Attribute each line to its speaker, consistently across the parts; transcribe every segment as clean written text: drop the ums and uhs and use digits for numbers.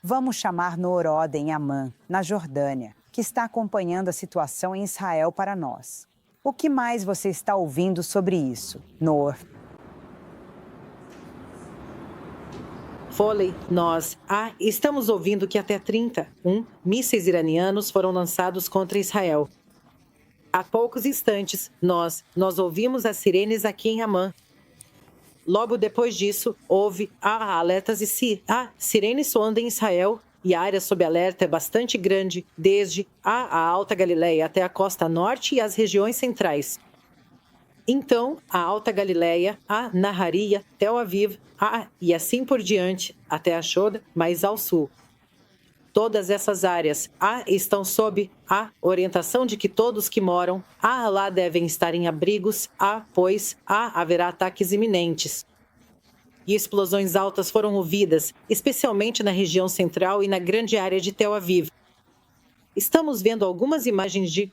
Speaker 1: Vamos chamar Noor Oden Amman, na Jordânia, que está acompanhando a situação em Israel para nós. O que mais você está ouvindo sobre isso, Noor?
Speaker 2: Foley, nós estamos ouvindo que até 31 mísseis iranianos foram lançados contra Israel. Há poucos instantes, nós ouvimos as sirenes aqui em Amman. Logo depois disso, houve alertas e sirenes soando em Israel e a área sob alerta é bastante grande, desde a Alta Galileia até a costa norte e as regiões centrais. Então, a Alta Galileia, a Naharia, Tel Aviv, e assim por diante, até a Shoda, mais ao sul. Todas essas áreas estão sob a orientação de que todos que moram lá devem estar em abrigos, pois haverá ataques iminentes. E explosões altas foram ouvidas, especialmente na região central e na grande área de Tel Aviv. Estamos vendo algumas imagens de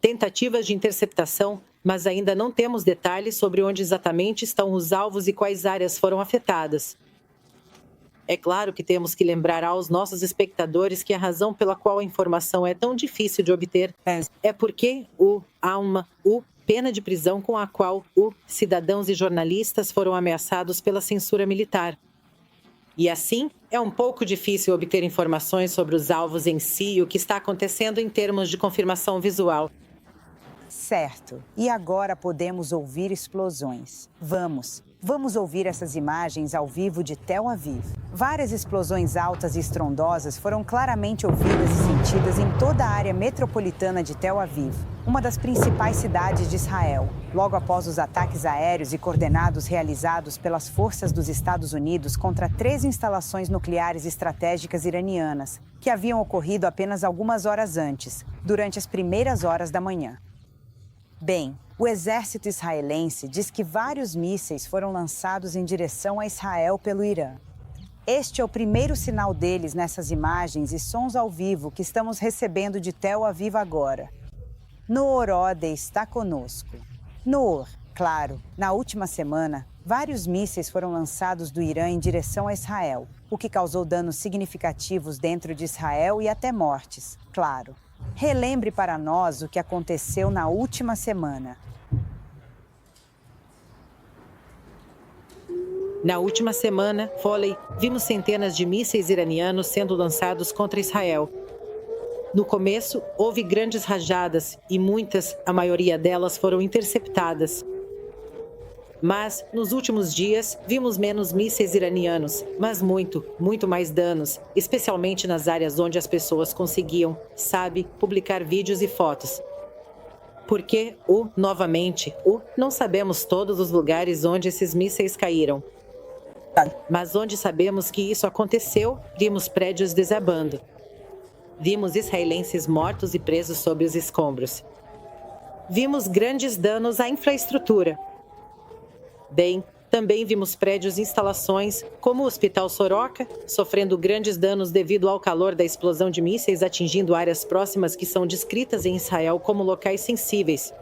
Speaker 2: tentativas de interceptação, mas ainda não temos detalhes sobre onde exatamente estão os alvos e quais áreas foram afetadas. É claro que temos que lembrar aos nossos espectadores que a razão pela qual a informação é tão difícil de obter é porque há uma pena de prisão com a qual cidadãos e jornalistas foram ameaçados pela censura militar. E assim, é um pouco difícil obter informações sobre os alvos em si e o que está acontecendo em termos de confirmação visual.
Speaker 1: Certo. E agora podemos ouvir explosões. Vamos ouvir essas imagens ao vivo de Tel Aviv. Várias explosões altas e estrondosas foram claramente ouvidas e sentidas em toda a área metropolitana de Tel Aviv, uma das principais cidades de Israel, logo após os ataques aéreos e coordenados realizados pelas forças dos Estados Unidos contra 3 instalações nucleares estratégicas iranianas, que haviam ocorrido apenas algumas horas antes, durante as primeiras horas da manhã. Bem, o exército israelense diz que vários mísseis foram lançados em direção a Israel pelo Irã. Este é o primeiro sinal deles nessas imagens e sons ao vivo que estamos recebendo de Tel Aviv agora. Noor Oden está conosco. Noor, claro, na última semana, vários mísseis foram lançados do Irã em direção a Israel, o que causou danos significativos dentro de Israel e até mortes, claro. Relembre para nós o que aconteceu na última semana.
Speaker 2: Na última semana, Foley, vimos centenas de mísseis iranianos sendo lançados contra Israel. No começo, houve grandes rajadas e a maioria delas foram interceptadas. Mas, nos últimos dias, vimos menos mísseis iranianos, mas muito mais danos, especialmente nas áreas onde as pessoas conseguiam, publicar vídeos e fotos. Porque, novamente, não sabemos todos os lugares onde esses mísseis caíram. Mas onde sabemos que isso aconteceu, vimos prédios desabando. Vimos israelenses mortos e presos sob os escombros. Vimos grandes danos à infraestrutura. Bem, também vimos prédios e instalações, como o Hospital Soroka, sofrendo grandes danos devido ao calor da explosão de mísseis atingindo áreas próximas que são descritas em Israel como locais sensíveis.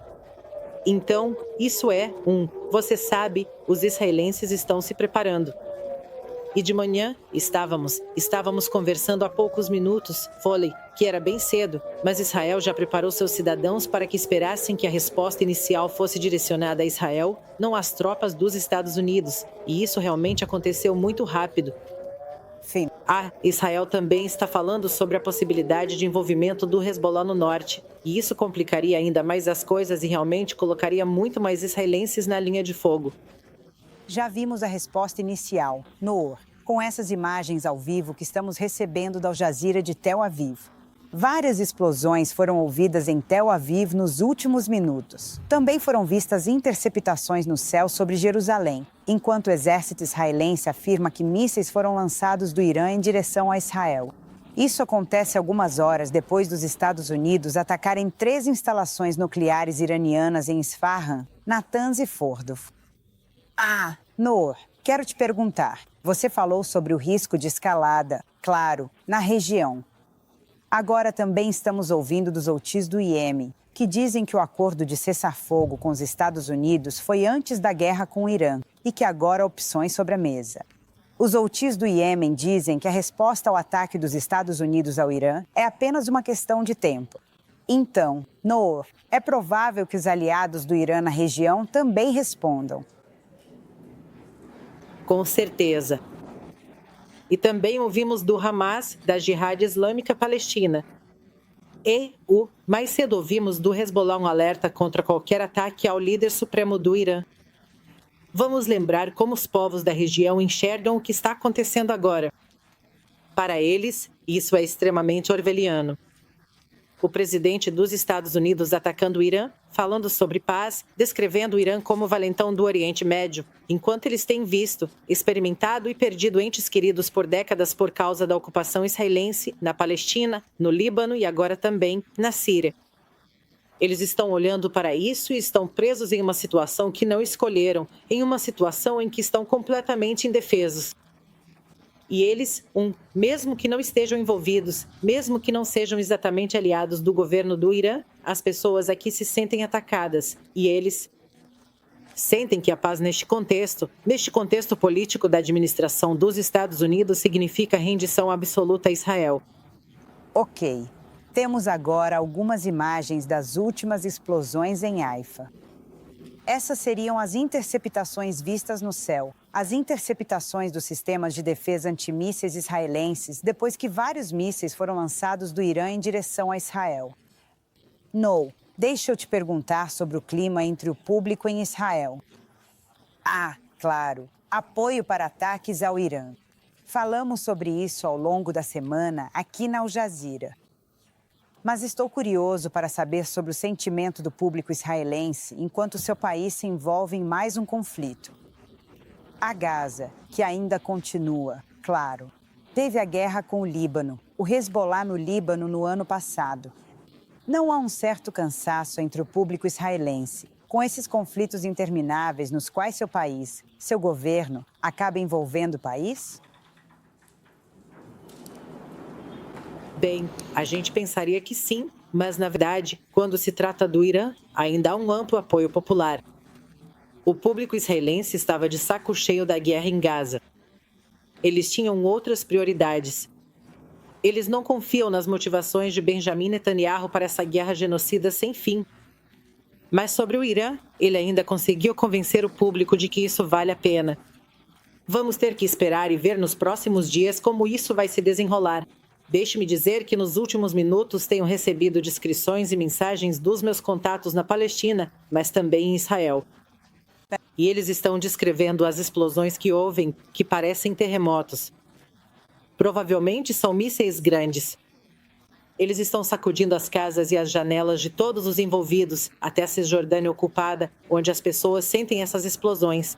Speaker 2: Então, isso é você sabe, os israelenses estão se preparando. E de manhã, estávamos conversando há poucos minutos, Foley, que era bem cedo, mas Israel já preparou seus cidadãos para que esperassem que a resposta inicial fosse direcionada a Israel, não às tropas dos Estados Unidos, e isso realmente aconteceu muito rápido.
Speaker 1: Sim.
Speaker 2: Israel também está falando sobre a possibilidade de envolvimento do Hezbollah no norte, e isso complicaria ainda mais as coisas e realmente colocaria muito mais israelenses na linha de fogo.
Speaker 1: Já vimos a resposta inicial, Noor, com essas imagens ao vivo que estamos recebendo da Al Jazeera de Tel Aviv. Várias explosões foram ouvidas em Tel Aviv nos últimos minutos. Também foram vistas interceptações no céu sobre Jerusalém, enquanto o exército israelense afirma que mísseis foram lançados do Irã em direção a Israel. Isso acontece algumas horas depois dos Estados Unidos atacarem 3 instalações nucleares iranianas em Isfahan, Natanz e Fordo. Noor, quero te perguntar. Você falou sobre o risco de escalada, claro, na região. Agora também estamos ouvindo dos Houthis do Iêmen, que dizem que o acordo de cessar-fogo com os Estados Unidos foi antes da guerra com o Irã e que agora há opções sobre a mesa. Os Houthis do Iêmen dizem que a resposta ao ataque dos Estados Unidos ao Irã é apenas uma questão de tempo. Então, Noor, é provável que os aliados do Irã na região também respondam.
Speaker 2: Com certeza. E também ouvimos do Hamas, da Jihad Islâmica Palestina. Mais cedo ouvimos do Hezbollah um alerta contra qualquer ataque ao líder supremo do Irã. Vamos lembrar como os povos da região enxergam o que está acontecendo agora. Para eles, isso é extremamente orwelliano. O presidente dos Estados Unidos atacando o Irã, falando sobre paz, descrevendo o Irã como o valentão do Oriente Médio, enquanto eles têm visto, experimentado e perdido entes queridos por décadas por causa da ocupação israelense na Palestina, no Líbano e agora também na Síria. Eles estão olhando para isso e estão presos em uma situação que não escolheram, em uma situação em que estão completamente indefesos. E eles, mesmo que não estejam envolvidos, mesmo que não sejam exatamente aliados do governo do Irã, as pessoas aqui se sentem atacadas. E eles sentem que a paz neste contexto político da administração dos Estados Unidos, significa rendição absoluta a Israel.
Speaker 1: Ok. Temos agora algumas imagens das últimas explosões em Haifa. Essas seriam as interceptações vistas no céu. As interceptações dos sistemas de defesa antimísseis israelenses depois que vários mísseis foram lançados do Irã em direção a Israel. Noor, deixa eu te perguntar sobre o clima entre o público em Israel. Claro, apoio para ataques ao Irã. Falamos sobre isso ao longo da semana aqui na Al Jazeera. Mas estou curioso para saber sobre o sentimento do público israelense enquanto seu país se envolve em mais um conflito. A Gaza, que ainda continua, claro. Teve a guerra com o Líbano, o Hezbollah no Líbano no ano passado. Não há um certo cansaço entre o público israelense, com esses conflitos intermináveis nos quais seu país, seu governo, acaba envolvendo o país?
Speaker 2: Bem, a gente pensaria que sim, mas na verdade, quando se trata do Irã, ainda há um amplo apoio popular. O público israelense estava de saco cheio da guerra em Gaza. Eles tinham outras prioridades. Eles não confiam nas motivações de Benjamin Netanyahu para essa guerra genocida sem fim. Mas sobre o Irã, ele ainda conseguiu convencer o público de que isso vale a pena. Vamos ter que esperar e ver nos próximos dias como isso vai se desenrolar. Deixe-me dizer que nos últimos minutos tenho recebido descrições e mensagens dos meus contatos na Palestina, mas também em Israel. E eles estão descrevendo as explosões que ouvem, que parecem terremotos. Provavelmente são mísseis grandes. Eles estão sacudindo as casas e as janelas de todos os envolvidos, até a Cisjordânia ocupada, onde as pessoas sentem essas explosões.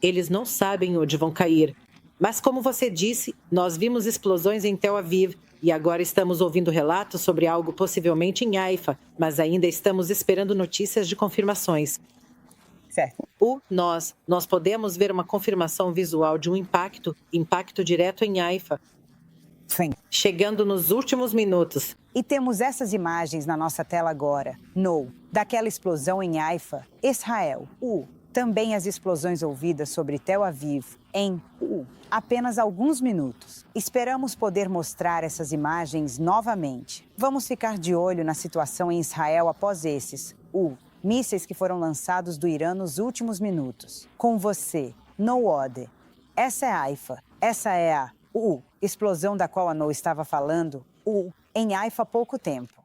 Speaker 2: Eles não sabem onde vão cair. Mas como você disse, nós vimos explosões em Tel Aviv e agora estamos ouvindo relatos sobre algo possivelmente em Haifa, mas ainda estamos esperando notícias de confirmações.
Speaker 1: Certo.
Speaker 2: Nós podemos ver uma confirmação visual de um impacto direto em Haifa.
Speaker 1: Sim.
Speaker 2: Chegando nos últimos minutos.
Speaker 1: E temos essas imagens na nossa tela agora. Noor, daquela explosão em Haifa, Israel. Também as explosões ouvidas sobre Tel Aviv, em apenas alguns minutos. Esperamos poder mostrar essas imagens novamente. Vamos ficar de olho na situação em Israel após esses, mísseis que foram lançados do Irã nos últimos minutos. Com você, Noor. Essa é Haifa. Essa é a explosão da qual a Noor estava falando, em Haifa há pouco tempo.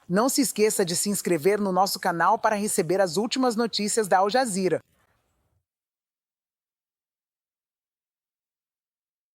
Speaker 3: Não se esqueça de se inscrever no nosso canal para receber as últimas notícias da Al Jazeera.